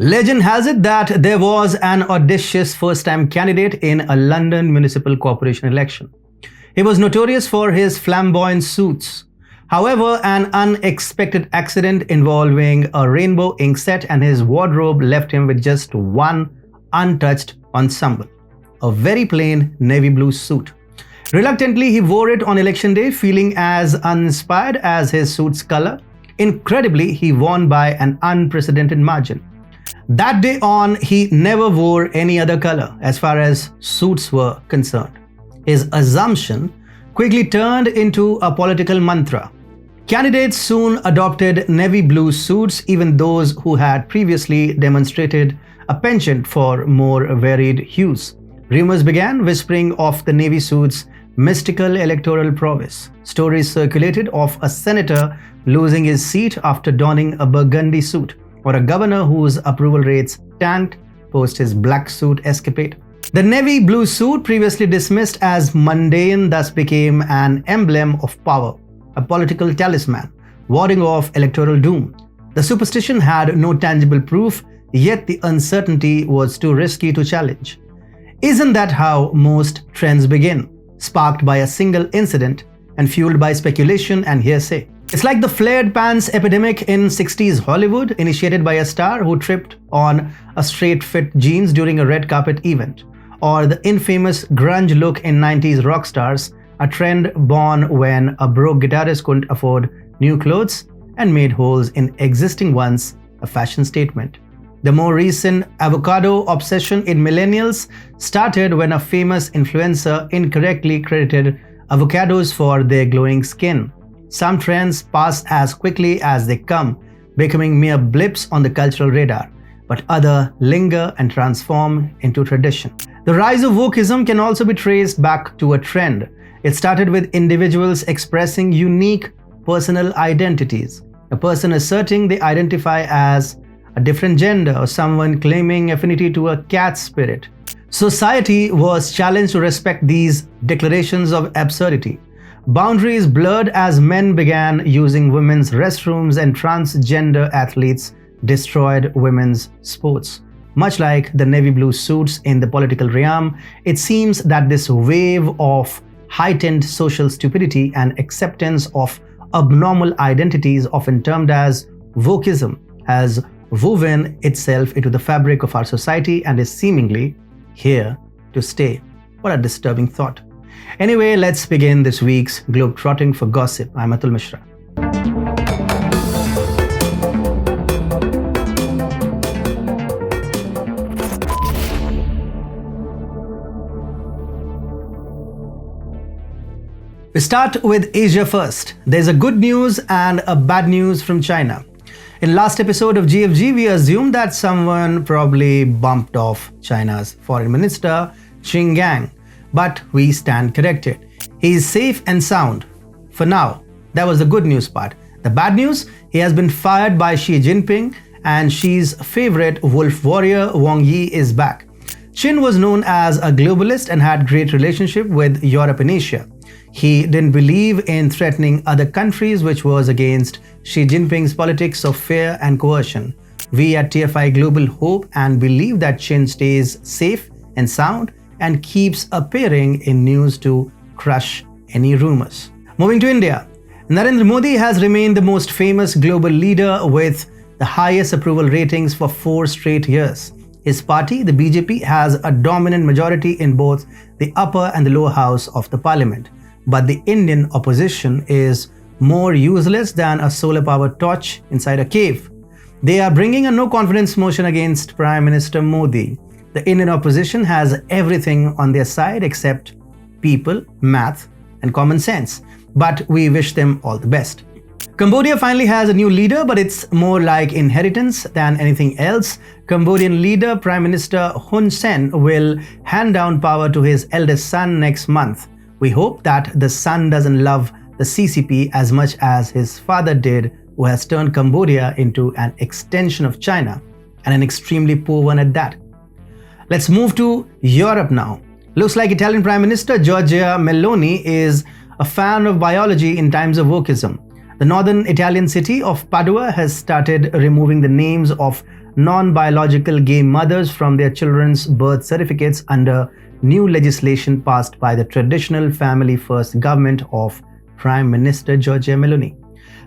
Legend has it that there was an audacious first-time candidate in a London municipal corporation election. He was notorious for his flamboyant suits. However, an unexpected accident involving a rainbow ink set and his wardrobe left him with just one untouched ensemble, a very plain navy blue suit. Reluctantly, he wore it on election day, feeling as uninspired as his suit's color. Incredibly, he won by an unprecedented margin. That day on, he never wore any other color as far as suits were concerned. His assumption quickly turned into a political mantra. Candidates soon adopted navy blue suits, even those who had previously demonstrated a penchant for more varied hues. Rumors began whispering of the navy suit's mystical electoral prowess. Stories circulated of a senator losing his seat after donning a burgundy suit, or a governor whose approval rates tanked post his black suit escapade. The navy blue suit, previously dismissed as mundane, thus became an emblem of power, a political talisman, warding off electoral doom. The superstition had no tangible proof, yet the uncertainty was too risky to challenge. Isn't that how most trends begin? Sparked by a single incident and fueled by speculation and hearsay. It's like the flared pants epidemic in 60s Hollywood, initiated by a star who tripped on a straight-fit jeans during a red carpet event, or the infamous grunge look in 90s rock stars, a trend born when a broke guitarist couldn't afford new clothes and made holes in existing ones a fashion statement. The more recent avocado obsession in millennials started when a famous influencer incorrectly credited avocados for their glowing skin. Some trends pass as quickly as they come, becoming mere blips on the cultural radar, but others linger and transform into tradition. The rise of wokeism can also be traced back to a trend. It started with individuals expressing unique personal identities, a person asserting they identify as a different gender, or someone claiming affinity to a cat spirit. Society was challenged to respect these declarations of absurdity. Boundaries blurred as men began using women's restrooms and transgender athletes destroyed women's sports. Much like the navy blue suits in the political realm, it seems that this wave of heightened social stupidity and acceptance of abnormal identities, often termed as wokeism, has woven itself into the fabric of our society and is seemingly here to stay. What a disturbing thought. Anyway, let's begin this week's Globetrotting for Gossip. I'm Atul Mishra. We start with Asia first. There's a good news and a bad news from China. In last episode of GFG, we assumed that someone probably bumped off China's foreign minister, Qin Gang. But we stand corrected. He is safe and sound. For now. That was the good news part. The bad news? He has been fired by Xi Jinping, and Xi's favorite wolf warrior Wang Yi is back. Qin was known as a globalist and had great relationship with Europe and Asia. He didn't believe in threatening other countries, which was against Xi Jinping's politics of fear and coercion. We at TFI Global hope and believe that Qin stays safe and sound and keeps appearing in news to crush any rumors. Moving to India, Narendra Modi has remained the most famous global leader with the highest approval ratings for 4 straight years. His party, the BJP, has a dominant majority in both the upper and the lower house of the parliament. But the Indian opposition is more useless than a solar-powered torch inside a cave. They are bringing a no-confidence motion against Prime Minister Modi. The Indian opposition has everything on their side except people, math, and common sense. But we wish them all the best. Cambodia finally has a new leader, but it's more like inheritance than anything else. Cambodian leader Prime Minister Hun Sen will hand down power to his eldest son next month. We hope that the son doesn't love the CCP as much as his father did, who has turned Cambodia into an extension of China, and an extremely poor one at that. Let's move to Europe now. Looks like Italian Prime Minister Giorgia Meloni is a fan of biology in times of wokeism. The northern Italian city of Padua has started removing the names of non-biological gay mothers from their children's birth certificates under new legislation passed by the traditional family-first government of Prime Minister Giorgia Meloni.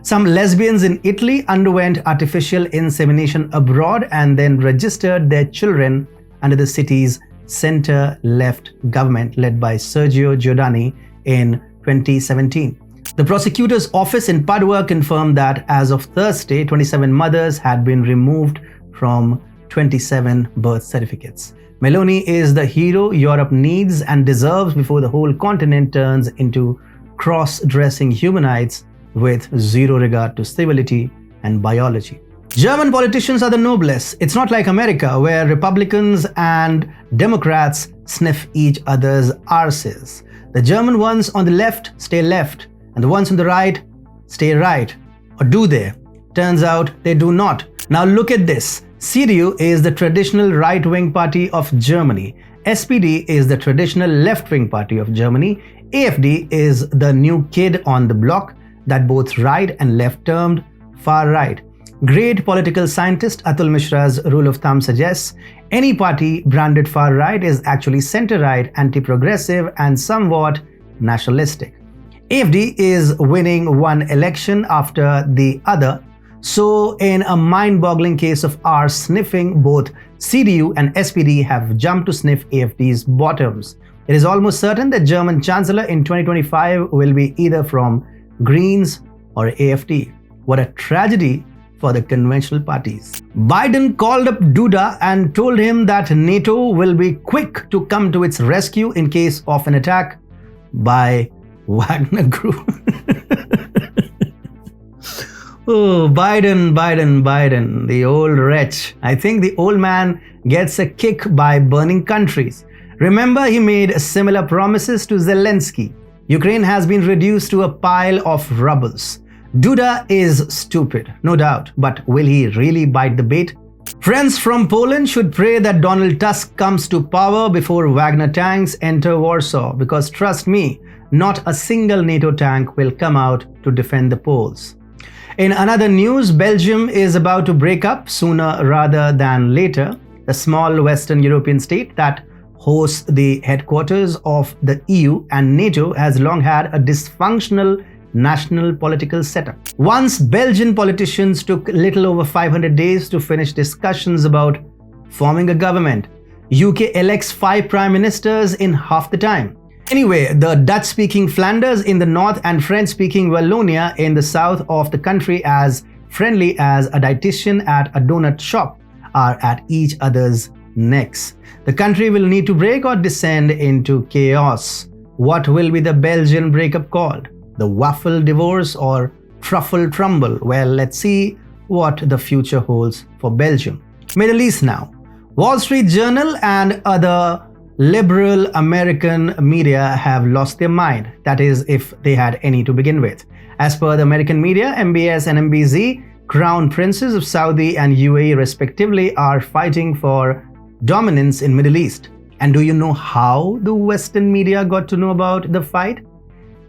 Some lesbians in Italy underwent artificial insemination abroad and then registered their children under the city's centre-left government led by Sergio Giordani in 2017. The prosecutor's office in Padua confirmed that as of Thursday, 27 mothers had been removed from 27 birth certificates. Meloni is the hero Europe needs and deserves before the whole continent turns into cross-dressing humanoids with zero regard to civility and biology. German politicians are the noblest. It's not like America, where Republicans and Democrats sniff each other's arses. The German ones on the left stay left, and the ones on the right stay right. Or do they? Turns out they do not. Now look at this. CDU is the traditional right-wing party of Germany. SPD is the traditional left-wing party of Germany. AfD is the new kid on the block that both right and left termed far right. Great political scientist Atul Mishra's rule of thumb suggests any party branded far right is actually center-right, anti-progressive and somewhat nationalistic. AfD is winning one election after the other. So in a mind-boggling case of arse sniffing, both CDU and SPD have jumped to sniff AfD's bottoms. It is almost certain that German Chancellor in 2025 will be either from Greens or AfD. What a tragedy for the conventional parties. Biden called up Duda and told him that NATO will be quick to come to its rescue in case of an attack by Wagner Group. Oh, Biden, the old wretch. I think the old man gets a kick by burning countries. Remember, he made similar promises to Zelensky. Ukraine has been reduced to a pile of rubbles. Duda is stupid, no doubt, but will he really bite the bait? Friends from Poland should pray that Donald Tusk comes to power before Wagner tanks enter Warsaw, because trust me, not a single NATO tank will come out to defend the Poles. In another news, Belgium is about to break up sooner rather than later. The small Western European state that hosts the headquarters of the EU and NATO has long had a dysfunctional national political setup. Once Belgian politicians took little over 500 days to finish discussions about forming a government. UK elects 5 prime ministers in half the time. Anyway, the Dutch-speaking Flanders in the north and French-speaking Wallonia in the south of the country, as friendly as a dietitian at a donut shop, are at each other's necks. The country will need to break or descend into chaos. What will be the Belgian breakup called? The waffle divorce or truffle trumble? Well, let's see what the future holds for Belgium. Middle East now. Wall Street Journal and other liberal American media have lost their mind. That is, if they had any to begin with. As per the American media, MBS and MBZ, crown princes of Saudi and UAE respectively are fighting for dominance in Middle East. And do you know how the Western media got to know about the fight?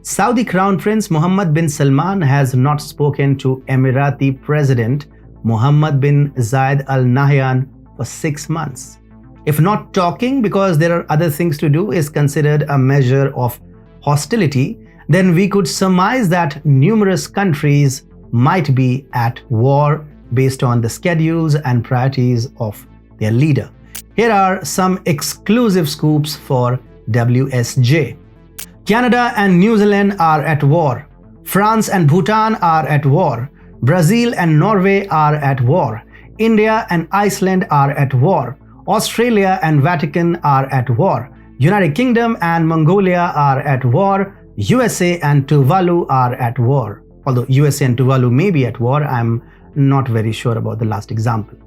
Saudi Crown Prince Mohammed bin Salman has not spoken to Emirati President Mohammed bin Zayed Al Nahyan for 6 months. If not talking because there are other things to do is considered a measure of hostility, then we could surmise that numerous countries might be at war based on the schedules and priorities of their leader. Here are some exclusive scoops for WSJ. Canada and New Zealand are at war. France and Bhutan are at war. Brazil and Norway are at war. India and Iceland are at war. Australia and Vatican are at war. United Kingdom and Mongolia are at war. USA and Tuvalu are at war. Although USA and Tuvalu may be at war, I'm not very sure about the last example.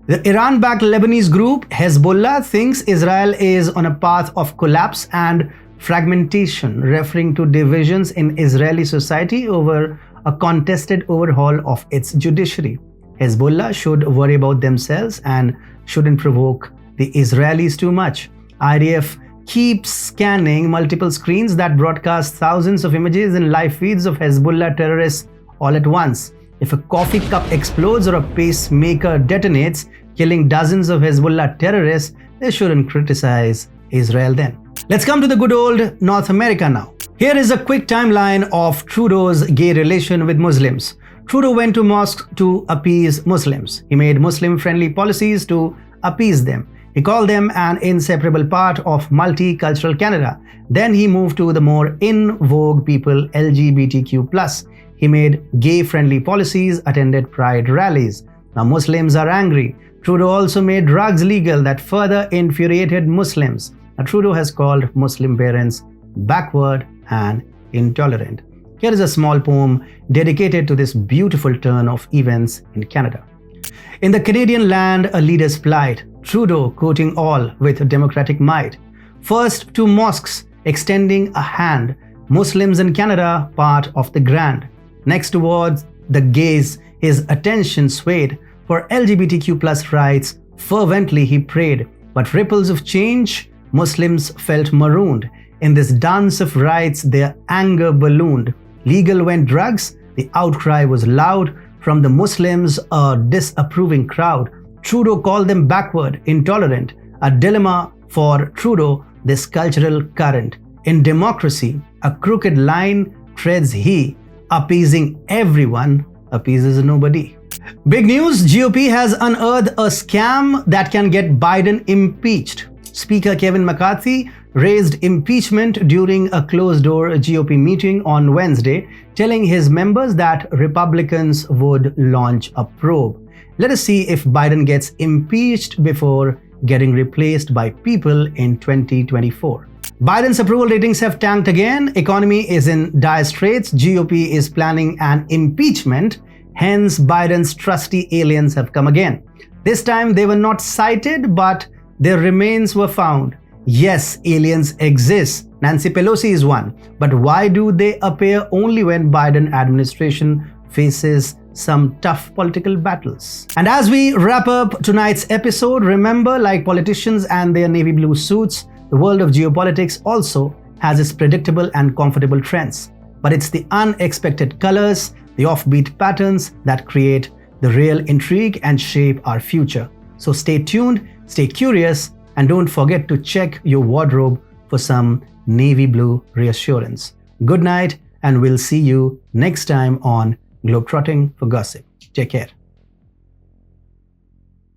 The Iran-backed Lebanese group Hezbollah thinks Israel is on a path of collapse and fragmentation, referring to divisions in Israeli society over a contested overhaul of its judiciary. Hezbollah should worry about themselves and shouldn't provoke the Israelis too much. IDF keeps scanning multiple screens that broadcast thousands of images and live feeds of Hezbollah terrorists all at once. If a coffee cup explodes or a pacemaker detonates, killing dozens of Hezbollah terrorists, they shouldn't criticize Israel then. Let's come to the good old North America now. Here is a quick timeline of Trudeau's gay relation with Muslims. Trudeau went to mosques to appease Muslims. He made Muslim-friendly policies to appease them. He called them an inseparable part of multicultural Canada. Then he moved to the more in vogue people, LGBTQ+. He made gay-friendly policies, attended pride rallies. Now Muslims are angry. Trudeau also made drugs legal that further infuriated Muslims. Now Trudeau has called Muslim parents backward and intolerant. Here is a small poem dedicated to this beautiful turn of events in Canada. In the Canadian land, a leader's plight, Trudeau quoting all with democratic might. First to mosques, extending a hand, Muslims in Canada part of the grand. Next towards the gays, his attention swayed. For LGBTQ+ rights, fervently he prayed. But ripples of change, Muslims felt marooned. In this dance of rights, their anger ballooned. Legal went drugs, the outcry was loud. From the Muslims, a disapproving crowd. Trudeau called them backward, intolerant. A dilemma for Trudeau, this cultural current. In democracy, a crooked line treads he. Appeasing everyone, appeases nobody. Big news, GOP has unearthed a scam that can get Biden impeached. Speaker Kevin McCarthy raised impeachment during a closed-door GOP meeting on Wednesday, telling his members that Republicans would launch a probe. Let us see if Biden gets impeached before getting replaced by people in 2024. Biden's approval ratings have tanked again. Economy is in dire straits. GOP is planning an impeachment. Hence, Biden's trusty aliens have come again. This time, they were not cited, but their remains were found. Yes, aliens exist. Nancy Pelosi is one. But why do they appear only when Biden administration faces some tough political battles? And as we wrap up tonight's episode, remember, like politicians and their navy blue suits, the world of geopolitics also has its predictable and comfortable trends. But it's the unexpected colors, the offbeat patterns that create the real intrigue and shape our future. So stay tuned, stay curious, and don't forget to check your wardrobe for some navy blue reassurance. Good night, and we'll see you next time on Globetrotting for Gossip. Take care.